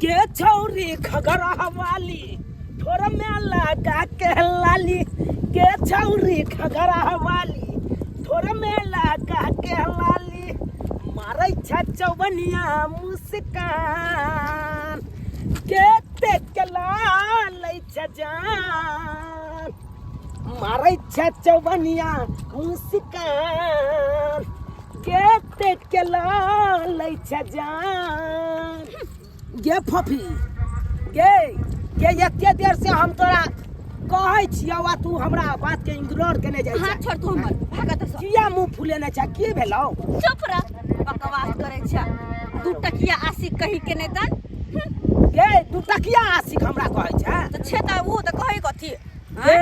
के छौरी खगरा वाली ठोर में लगा के लाली के छौरी खगरा वाली ठोर में लगा के लाली मारै छ चौबनिया मुस्कान के देख के लै छ जान मारै छ चौबनिया मुस्कान के देख के लै छ जान गे फफी गे एते देर से हम तोरा कहै छियौ आ तू हमरा बात के इग्नोर केने जाइ हाथ छोड़ तू हमर भागत छ किया मुंह फुलेने छ की भेलौ चुप रह बकवास करे छ दू टकिया आशिक कहि के ने दन गे तू टकिया आशिक हमरा कहै छ तो छे त उ त कहै कथी गे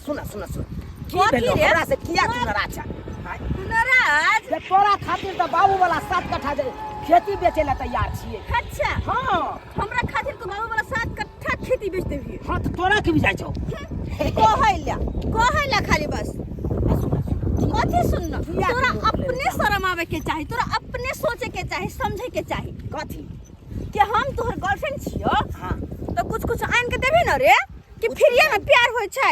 सुन की भेलौ हमरा से किया तू नाराज छ नाराज जे तोरा खातिर त बाबू वाला 7 कट्ठा जे खेती बेचे ला तैयार छिए अच्छा हां हमरा खातिर तो बाबू वाला 7 कट्ठा खेती बेचते भी हां तो तोरा के भी जाइ छौ कहैला खाली बस कथी सुन तोरा अपने शर्म आवे के चाही तोरा अपने सोचे के चाही समझे के चाही कथी कि हम तोहर गर्लफ्रेंड छियो हां तो कुछ आन के देबी न रे कि फ्रीए में प्यार होय छै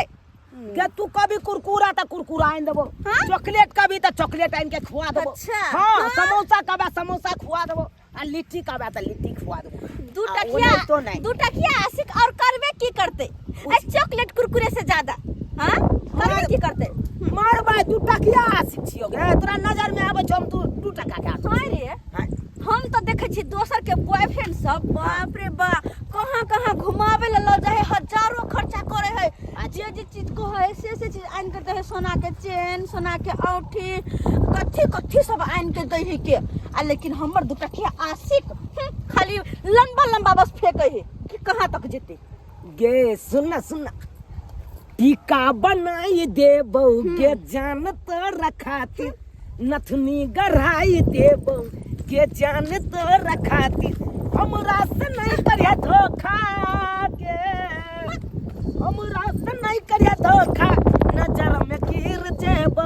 के तू कभी कुरकुरा त कुरकुरा आइन देबो चॉकलेट कभी त चॉकलेट आइन के खुआ देबो अच्छा हां समोसा कबा समोसा खुआ देबो आ लिट्टी कबा त लिट्टी खुआ देबो दू टकिया आशिक और करबे की करते ए चॉकलेट कुरकुरे से ज्यादा हां करबे की करते मार भाई दू टकिया आशिक छियो गे तोरा नजर में आबै छ हम तू 2 टका के हां रे हम तो देखे छी दोसर के बॉयफ्रेंड सब बाप रे बा कहां घुमावे ले ल जाए हजारों खर्चा करे है जे चीज को है से चीज आन के दे है सोना के चेन सोना के औठी कथी सब आन के दे है के आ लेकिन हमर दू टकिया आशिक खाली लंबा बस फेंके है कि कहां तक जेते गे सुन टीका बनाई देबो गे जान तो रखाती नथनी गढ़ाई देबो के जान तो रखाती हमरा से नहीं करिया धोखा के हमरा से नहीं करिया धोखा नजर में गिर जेबो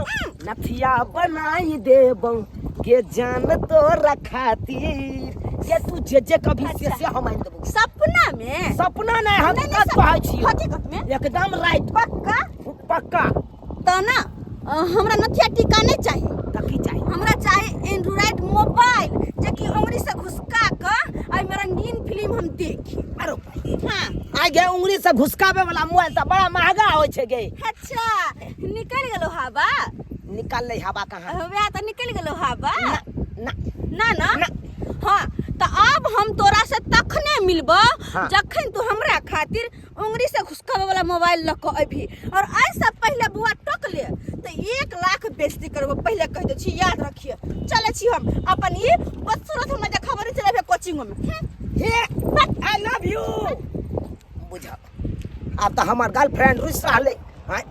नथिया बनाई देबो के जान तो रखाती ये तू जे कभी से हम आइन देबो सपना नहीं हम कत कहै छी हकीकत में एकदम राइट पक्का तो ना हमरा नथिया टीका नहीं चाहिए तकी चाहिए हमरा चाहिए एंड्रॉइड मोबाइल जे कि उंगली से घुसका के आई मेरा नींद फिल्म हम देखी अरे हां आ गे उंगली से घुसकावे वाला मोबाइल त बड़ा महंगा होय छै गे अच्छा निकल गेलो हवा निकाल ले हवा कहां हवा त निकल गेलो हवा ना हां तो अब हम तोरा से तखने मिलबो हाँ। जखन तू हमरा खातिर उंगली से घुसकावे वाला मोबाइल ल के अभी और आई से पहले बुआ टक ले तो 1 लाख बेइज्जती करबो पहले कह दे छी याद रखिए चले छी हम अपन ई बदसूरत हम जे खबर चलेबे कोचिंग में हे आई लव यू बुझा अब तो हमार गर्लफ्रेंड रुस रहले हां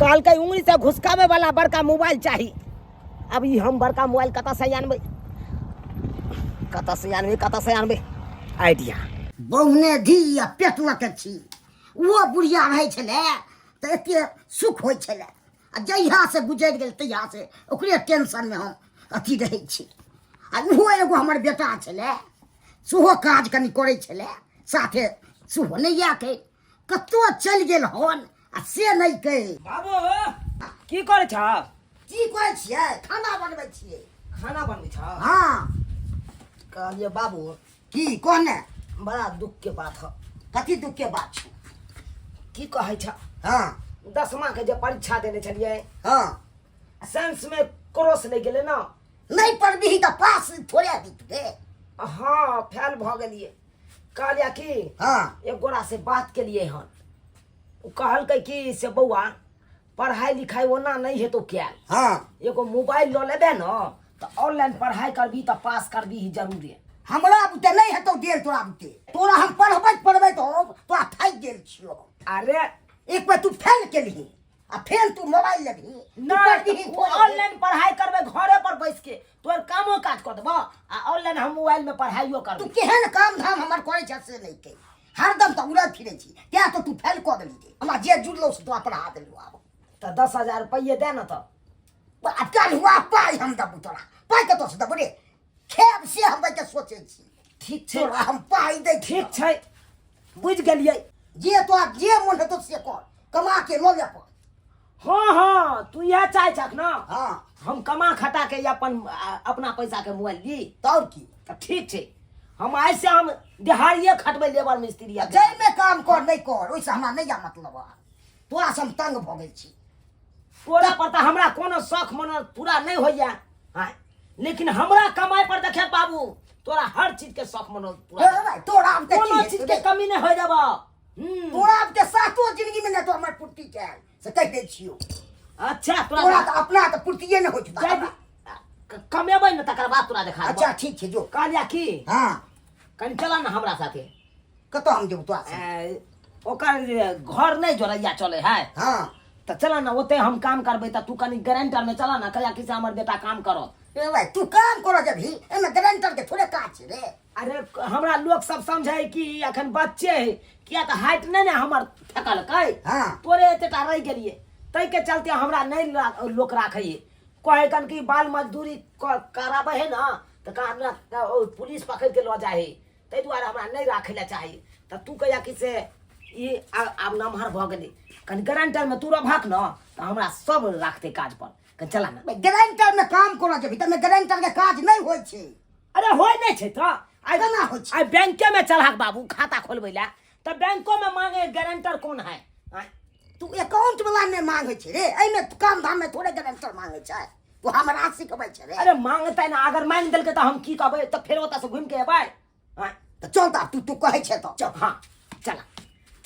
काल के उंगली से घुसकावे वाला बड़का मोबाइल चाहिए अब ई हम बड़का मोबाइल कता से आनबे आइडिया बहुने धी या पेटवा के छी वो बुढ़िया रहे छले त एते सुख होय छले आ जहिया से गुजर गेल तहिया से ओकरे टेंशन में हम अथी रहै छी आ वो एगो हमर बेटा छले सुहो काज कनी करे छले साथे सुहो नहीं या के कतो चल गेल हन आ से नहीं कहे बाबू की करे छ की कहै छियै खाना बनबै छियै खाना बनबै छ हां कहलिए बाबू की कोने बड़ा दुख के बात है कथी दुख के बात छै की कहै छ हां 10मा के जे परीक्षा देने छलिए हां साइंस में क्रॉस नहीं गेले ना नहीं पढ़बी त पास थोड़े दिखबे हाँ फेल भ गेलिए कहलिया कि हां एक गोरा से बात के लिए हन उ कहलकै कि से बौआ पढ़ाई लिखाई ओना नहीं है तो क्या हां एगो मोबाइल ल लेबे न तो ऑनलाइन पढ़ाई करबी तो पास करबी ही जरूर है हमरा बुते नहीं है तो देर तोरा बुते तोरा हम पढ़बै तो तोरा थाक गेल छियो अरे एक बार तू फेल केलही आ फेल तू मोबाइल लेबही ऑनलाइन पढ़ाई करबे घरे पर बैठ के तोर कामो काज कर देबो आ ऑनलाइन हम मोबाइल में पढ़ाइयो कर तू केहन काम धाम हमर करे छ से नहीं के हरदम तो उड़त फिरे छी क्या तो तू फेल कर देली हमरा जे जुड़लो से तो पढ़ा देलू आब तो 10,000 रुपये दे न तो अब कल हुआ पाई हम दबू तोरा पाई के तो से दबू रे खेब से हम के सोचे छी ठीक छै तोरा हम पाई दे ठीक छै बुझि गेलियै जे तो जे मन हेतौ से कर कमा के लो ले अपन हाँ हाँ तू यह चाहे छक ना हाँ हम कमा खटा के अपना पैसा के मोबाइल ली तौर की तो ठीक छै हम ऐसे हम दिहाड़िए खटबै लेबर मिस्त्री जै में काम कर नहीं कर ओइसे हमरा नहीं जा मतलब तोरा से हम तंग भ गेल छी तोरा पर तो हमरा कोनो शौक मन पूरा नहीं होइया हाँ लेकिन हमरा कमाई पर देखे बाबू तोरा हर चीज के शौक मन पूरा भाई तोरा हम के कोनो चीज के कमी नहीं हो जाबा तोरा अब के साथो जिंदगी में न तो हमर पुर्ति के से कह दे छियो अच्छा तोरा तो अपना तो पुर्तिये न होय छ कमेबै न तकर बाद तोरा देखा अच्छा ठीक छै जो कहलिया की हाँ कनी चला ना हमरा साथे कतो हम जेबो तोरा से ओकर घर नहीं जोड़ैया चले है हाँ तो चला ना ओते हम काम करबै त तू कनी गारंटर में चला ना कहिया किसे हमर बेटा काम करो ए भाई तू काम करो जब ही एमे गारंटर के थोड़े काज छै रे अरे हमरा लोग सब समझे कि अखन बच्चे है किया त हाइट नहीं ना हमर थकल कै हाँ तोरे एतेटा रह गेलिए तै के चलते हमरा नहीं लोक राखै कहे कन की बाल मजदूरी कराबे है ना त का हमरा पुलिस पकड़ के ल जाए तै दुआरे हमरा नहीं राखे ला चाहिए त तू कहिया कि से ई आब नमहर भ गेली कनी गारंटर में तू रखक न त हमरा सब राखते काज पर कन चला ना गारंटर में काम करो जब त में गारंटर के काज नहीं होय छै अरे होय नहीं छै त आई केना होय छै आई बैंके में चलहक बाबू खाता खोलबै ला त बैंको में मांगे गारंटर कौन है तू अकाउंट वाला ने मांगे छै रे एमे काम धाम में थोड़े गारंटर मांगे छै वो हम राशि कबै छै रे अरे मांगते ना अगर मान देलके त हम की कहबै त फेर ओता से घुम के एबै त चल ता तू कहे छै त चल हाँ चला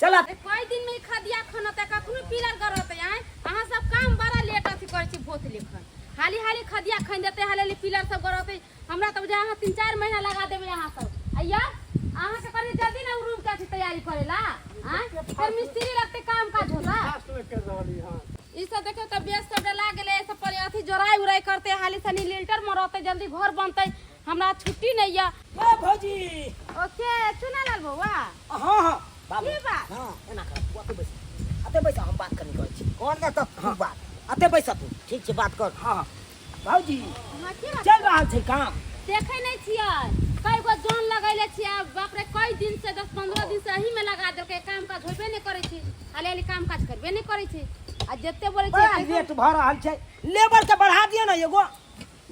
चला कई दिन में खदिया खन त कखनो पिलर करत है अहाँ सब काम बड़ा लेट अथी करै छी भोत लेखन हाली हाली खदिया खन देते हाली हाली पिलर सब करत हमरा त अहाँ 3-4 महीना लगा देबे अहाँ सब अय्या अहाँ के कनी जल्दी ना रूम के तैयारी करेला हां फिर मिस्त्री लगते काम काज होला ई सब देखो त व्यस्त सब डला गेले सब पर अथी जोराई उराई करते हाली सनी लिल्टर मरते जल्दी घर बनते हमरा छुट्टी नहीं है ए भौजी ओके चुना लाल बउआ हाँ हाँ बाबू की बात हाँ एना कर तू अते बैसा हम बात करनी करै छी कौन ने तो तू बात अते बैसा तू ठीक छै बात कर हाँ भौजी हां की बात चल रहल छै काम देखे नहीं छियै कई गो जोन लगैले छियै बाप रे कई दिन से 10-15 दिन से एही में लगा देलके काम काज होबे नहीं करै छी हाली हाली काम काज करबे नहीं करै छी आ जत्ते बोले छी लेट भ रहल छै लेबर के बढ़ा दियो ना एगो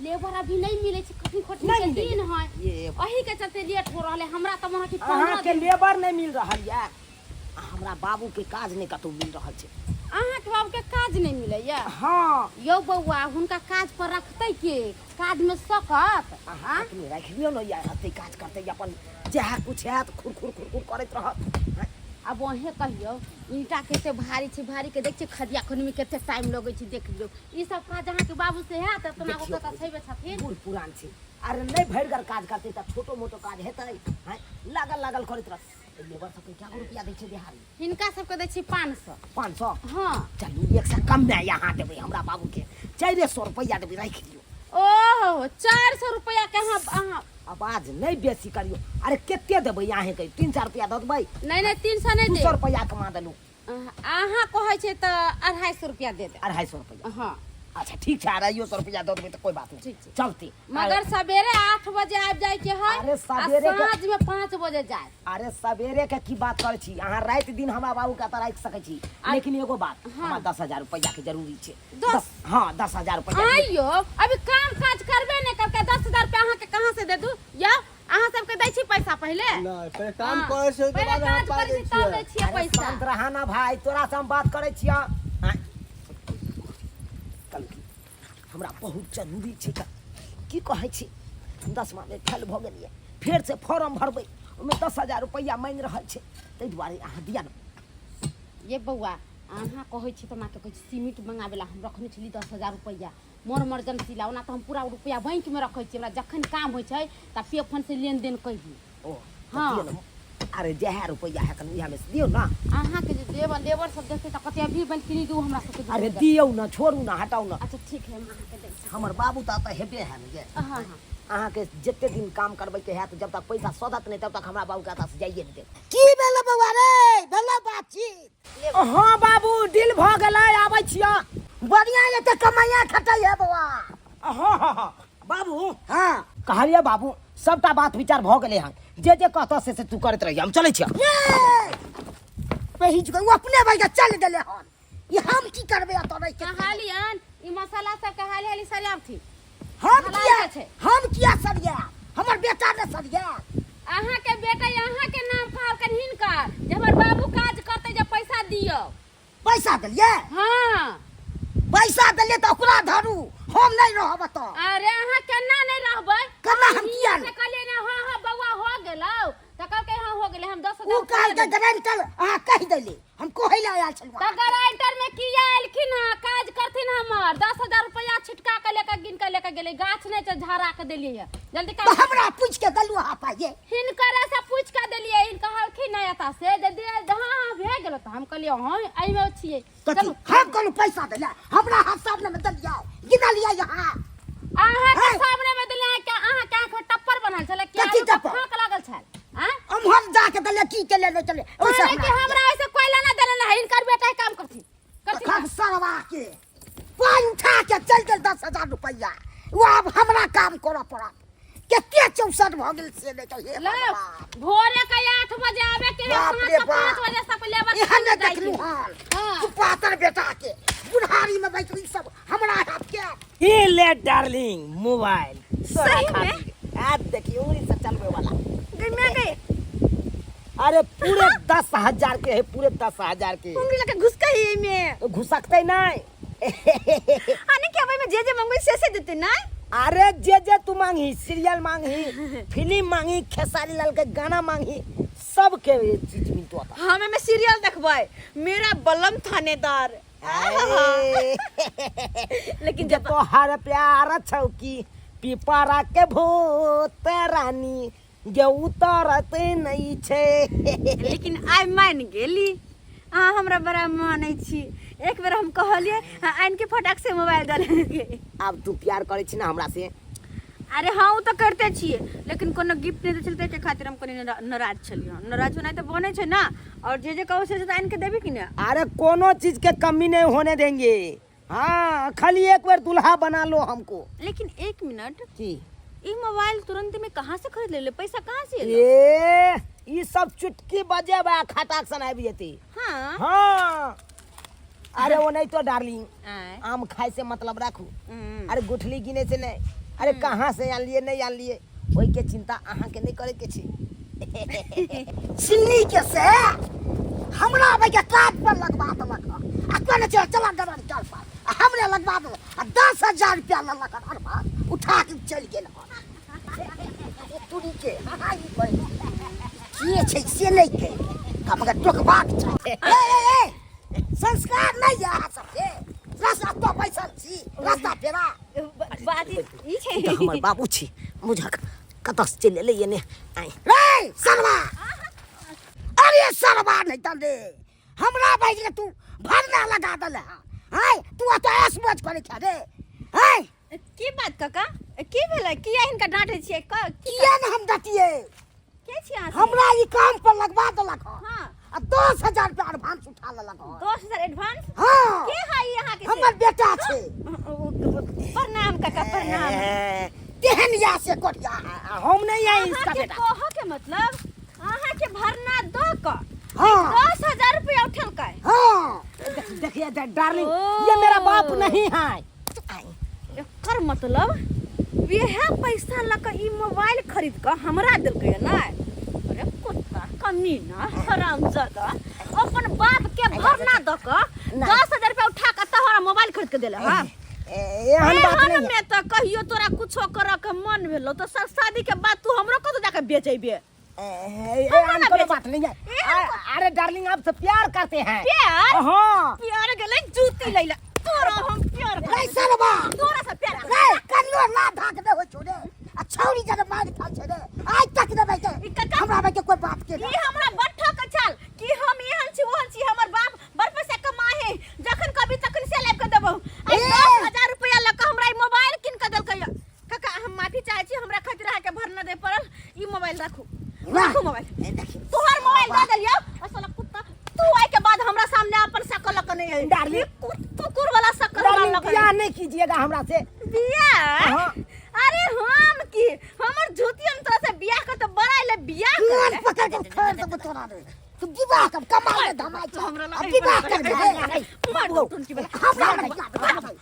लेबर अभी नहीं मिले छै कठिन कठिन नहीं के दिन है ये वही के चलते लेट हो रहले हमरा त मन की अहाँ के लेबर नहीं मिल रहल या हमरा बाबू के काज नहीं कतौ मिल रहल छै अहाँ के बाबू के काज नहीं मिले या हाँ यो बउआ हुनका काज पर रखते के काज में सकत अहाँ के रख लियो ना यार अते काज करते अपन जहाँ कुछ है तो खुर खुर खुर खुर करत रहत अब वहे कहियो ईटा केते भारी छै भारी के देख छै खदिया खन में केते टाइम लगे छै देख लियो ई सब काज अहाँ के बाबू से है त तना को त छैबे छथिन बूढ़ पुरान छै अरे नहीं भरगर काज करते त छोटो मोटो काज हेतै हैं लागल लागल करत रह लेबर सब के क्या रुपया दै छै दिहाड़ी हिनका सब के दै छी 500 500 हां चलू 100 कम में यहाँ देबै हमरा बाबू के 400 रुपया देबै राख लियो ओहो 400 रुपया के अहाँ आवाज नहीं बेसी करियो अरे केते देबै यहाँ के 3-4 रुपया द देबै नहीं 300 नहीं दे 200 रुपया कमा देलू अहाँ कहै छै त 250 रुपया दे दे 250 रुपया हां अच्छा ठीक है 250 रुपया द देबै त कोई बात नहीं ठीक छै चलते मगर सवेरे 8 बजे आबि जाय के है अरे सवेरे के साँझ में 5 बजे जाय अरे सवेरे के की बात करे छी अहाँ रात दिन हमरा बाबू के त राख सकै छी लेकिन एगो बात हमरा 10,000 रुपया के जरूरी छै 10 हां 10,000 रुपया आइयो अभी काम काज करबे नहीं करके 10,000 रुपया अहाँ के कहां से दे दू या अहाँ सब के दै छी पैसा पहले नहीं पहले काम करे से के बाद हम पा दै तब दै छियै छियै पैसा शांत रहा ना भाई तोरा से हम बात करे छिया हमरा बहुत जरूरी छै की कहै छी 10वां में फेल भ गेलिए फेर से फॉर्म भरबै ओमे 10,000 रुपया मांग रहल छै तै दुआरे अहाँ दिया न ये बउआ अहाँ कहै छी त ना के कहै छी सीमेंट मंगाबेला हम रखने छली 10,000 रुपया मोर इमरजेंसी ला ओना त हम पूरा रुपया बैंक में रखै छी हमरा जखन काम होइ छै त पे फोन से लेन देन कहि दी ओ हाँ। दियो न अरे जहाँ रुपया है कन उहा में से दियो ना अहाँ के जे लेबर सब देखते त कते अभी बन किनी दू हमरा सब के अरे दियो ना छोड़ू ना हटाऊ ना अच्छा ठीक है हम अहाँ के दै छी हमर बाबू त हेबे है ने हां हां अहाँ के जते दिन काम करबै के हैत जब तक पैसा सदत नहीं तब तक हमरा बाबू के आता से जाइए नहीं दे की भेल बउआ रे भेल बातचीत हाँ बाबू दिल भ गेलै आबै छिया बढ़िया एते कमाइया खटाई है बउआ हाँ हाँ हाँ बाबू हाँ कहलिए बाबू सबटा बात विचार भ गेले हन जे कहत से तू करत रही हम चले छियै पहुँच गए वो अपने भाई के चल गेले हन ये हम की करबे तो नहीं कहालियन ई मसाला सब के हाली हाली सरियाव थी हम किया सरिया हमर बेटा ने सरिया अहाँ के बेटा यहाँ के नाम कहल कर हिनकर जे हमर बाबू काज करते जे पैसा दियो पैसा दिलिए हां पैसा दिलिए तो ओकरा धरू हम नहीं रहब तो अरे अहाँ केना नहीं रहबै केना हम किया से कहलिए ना हां हां बउआ हो गेलौ त कहल के हां हो गेले हम 10,000 उ काल के गारंटर आ कह देली हम कोहैला आयल छलवा त गारंटर में किया आलखिन हां काज करथिन हमर 10,000 रुपया छिटका के लेके गिन के लेके गेले गाछ नहीं त झाड़ा के देलिए जल्दी तो हमरा पूछ के दलुआ पाए हिनकर से पूछ के देलिए इन कहलखिन नहीं आता से जे दे हां भे गेल त हम कहलिए हां आई में छिए चलू हम कोनो पैसा देला हमरा हाथ सामने में दलिया गिना लिया यहां अहाँ के सामने में देलिए के अहाँ के आंख में टप्पर बनल छले कथी के टप्पर? फाक लागल छल हां हम जाके दलिया की के ले चले ओसे अरे कि हमरा ऐसे कोयला ना देले ना इनकर बेटा काम करथिन खा सरवा के पान उठा के चल गेल 10,000 रुपया वो अब हमरा काम करऽ पड़ा केते 64 भ गेल से ले के लो भोरे के 8 बजे आवे के बाप रे है 5 बाप। बजे से पहले लेवा एहन ने देखलू हाल हां तू पातर बेटा के बुढ़ारी में बैठ सब हमरा हाथ के ये ले डार्लिंग मोबाइल सही में? आज देखिए उंगली से चलवे वाला गइमे गए अरे पूरे 10,000 के है पूरे 10,000 के उंगली लगे घुस के ही में तो घुसकते नहीं आने के भाई में जे मंगई से देते ना अरे जे तू मांगी सीरियल मांगी फिल्म मांगी खेसारी लाल के गाना मांगी सब के चीज मिलतो था हमें मैं सीरियल देखबै मेरा बलम थानेदार लेकिन जब तो हर प्यार छौकी पिपरा के भूत रानी जे उतरते नहीं छे लेकिन आइ मान गेली अहाँ हमरा बड़ा मानै छी एक बेर हम कहलिए आइन के फटाक से मोबाइल डाले अब तू प्यार करे छी ना हमरा से अरे हाँ वो तो करते छिए लेकिन कोनो गिफ्ट नहीं चलते के खातिर हम कनी नाराज छलिए नाराज होना तो बने छे ना और जे कहो से आइन के देबी कि ना अरे कोनो चीज के कमी नहीं होने देंगे हाँ खाली एक बार दुल्हा बना लो हमको लेकिन 1 मिनट जी ई मोबाइल तुरंत में कहाँ से खरीद ले पैसा कहाँ से ये सब चुटकी बजे बा खटाक सन आबि जेती हाँ हाँ अरे वो नहीं तो डार्लिंग आय आम खाए से मतलब रखू अरे गुठली गिने से नहीं अरे कहाँ से आन लिए नहीं आन लिए वही के चिंता अहाँ के नहीं करे के छी सिन्नी के से हमरा भाई के काट पर लगवा देलक आ कोने चला डबल चल पा हमरे लगवा दे 10,000 रुपया ललक अरबा उठा के चल गेल तुरी के हाई पर किए छै से नहीं के हमके टोकबाक छै ए संस्कार नहीं यहाँ सबके रास्ता तो पैसा छी रास्ता पेरा बात ई छै तो हमर बाबू छी मुझा कतस चले ले ने आई रे सरवा अरे सरवा नहीं तंदे हमरा भाई के तू भरना लगा दले हाय तू तो ऐसमच करे क्या रे हाय की बात काका की भेलै किया हिनका डांटे छियै किया न हम दतिए के छी अहाँ हमरा ई काम पर लगवा देलक हां आ 10,000 रुपया एडवांस उठा लेलक 10,000 एडवांस हां के है यहाँ के हमर बेटा छै प्रणाम काका प्रणाम तेहन या से कोटिया हम नहीं आई इसका बेटा कह के मतलब अहाँ के भरना द क हां 10,000 रुपया उठल का हां देखिए डार्लिंग ये मेरा बाप नहीं है एकर मतलब यह पैसा लक ई मोबाइल खरीद क हमरा देलकै ना अरे कुत्ता कमीना हरामजादा अपन बाप के भरना द क 10,000 रुपया उठा क तोहरा मोबाइल खरीद के देले हां एहन बात नहीं है में तो कहियो तोरा कुछो करऽ के मन भेलो तो शादी के बाद तू हमरो कतो जाके बेचैबे एहन कोनो बात नहीं है अरे डार्लिंग आप तो प्यार करते हैं प्यार हाँ प्यार गेलै जूती लैला तोरा हम प्यार रे सरवा तोरा से प्यार रे कन्नो ना भाग दे हो छोड़े आ छौरी जब मार खा छे रे आज तक दे बैठे हमरा भाई के कोई बात के ई हमरा बट्ठा के चल कि हम एहन छी ओहन छी हमर बाप बड़ पैसा कमाए जखन कभी तखन से लेब के देबो 10,000 रुपया लक हमरा ई मोबाइल किन के देलकै काका हम माफी चाहे छी हमरा खातिर रह के भरना दे पड़ल ई मोबाइल राखू मोबाइल तोहर मोबाइल दे देलियो असला कुत्ता तू आए के बाद हमरा सामने अपन शकल लक नहीं है डार्लिंग कुकुर वाला शकल डार्लिंग लक प्यार नहीं कीजिएगा हमरा से बिया हाँ। अरे हम की हमर झूठी अंतर कान पकड़ के छोड़ दे तोरा रे तू विवाह कब कमाल धमाई छ अब विवाह कर दे मार उनकी बेला हमरा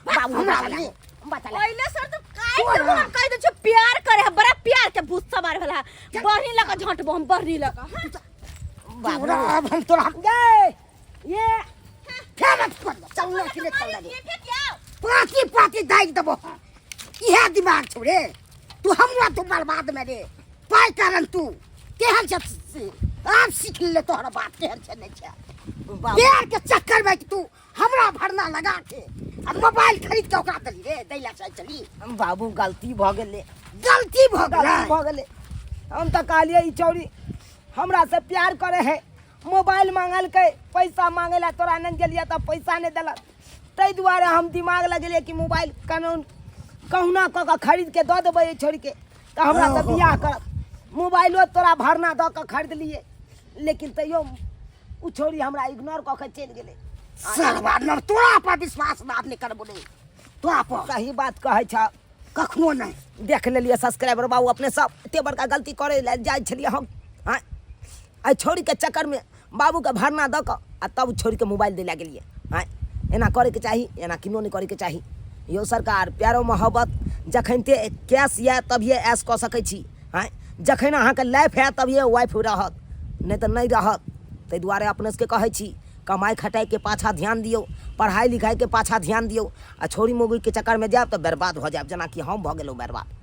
बाबू हमरा नहीं बता ले पहले सर तो काई तो हम कह दे छ प्यार करे है बड़ा प्यार के भूत सवार वाला बरनी लगा झंटबो हम बरनी लगा बाबू अब हम तोरा ये क्या मत कर चलने के लिए चल रे ये क्या पाती दाई दबो इहे दिमाग छोड़े तू हमरा तो बर्बाद में रे पाई कारण तू केहन छ आप सीख ले तोहरा बात केहन छ नहीं छ प्यार के चक्कर में तू हमरा भरना लगा के अब मोबाइल खरीद के ओकरा दली रे दैला चाहे चली बाबू गलती भ गेले गलती भ गलती गेलै हम तो कहलिए ई चौड़ी हमरा से प्यार करे है मोबाइल मांगल के पैसा मांगेला तोरा नहीं गेलिए तो पैसा नहीं दिलक तै दुआरे हम दिमाग लगेले कि मोबाइल कानून कहुना क के खरीद के दऽ देबै छोड़ के तो हमरा से बियाह करब मोबाइलो तोरा भरना दऽ के खरीद लिए लेकिन तैयो उ छोड़ी हमरा इग्नोर क के चलि गेलै सरवा न तोरा पर विश्वास बात नहीं करबो रे तोरा पर सही बात कहै छ कखनो नहीं देख लेलिए सब्सक्राइबर बाबू अपने सब एते बड़का गलती करे ले जाय छलिए हम हाँ आई छोड़ी के चक्कर में बाबू के भरना दऽ कऽ आ तब छोड़ी के मोबाइल दिला गेलिए हाँ एना करे के चाही एना किनो नहीं करे के चाही यो सरकार प्यारो मोहब्बत जखन ते कैश या तभिए ऐश कऽ सकै छी हाँ जखन अहाँके लाइफ है तभिए वाइफ रहत नहीं तो नहीं रहत ताहि दुआरे अपने सबके कहै छी कमाई खटाई के पाछा ध्यान दियो पढ़ाई लिखाई के पाछा ध्यान दियो आ छोरी मोगी के चक्कर में जाब तो बर्बाद हो जाब जेना कि हम भऽ गेलहुँ बर्बाद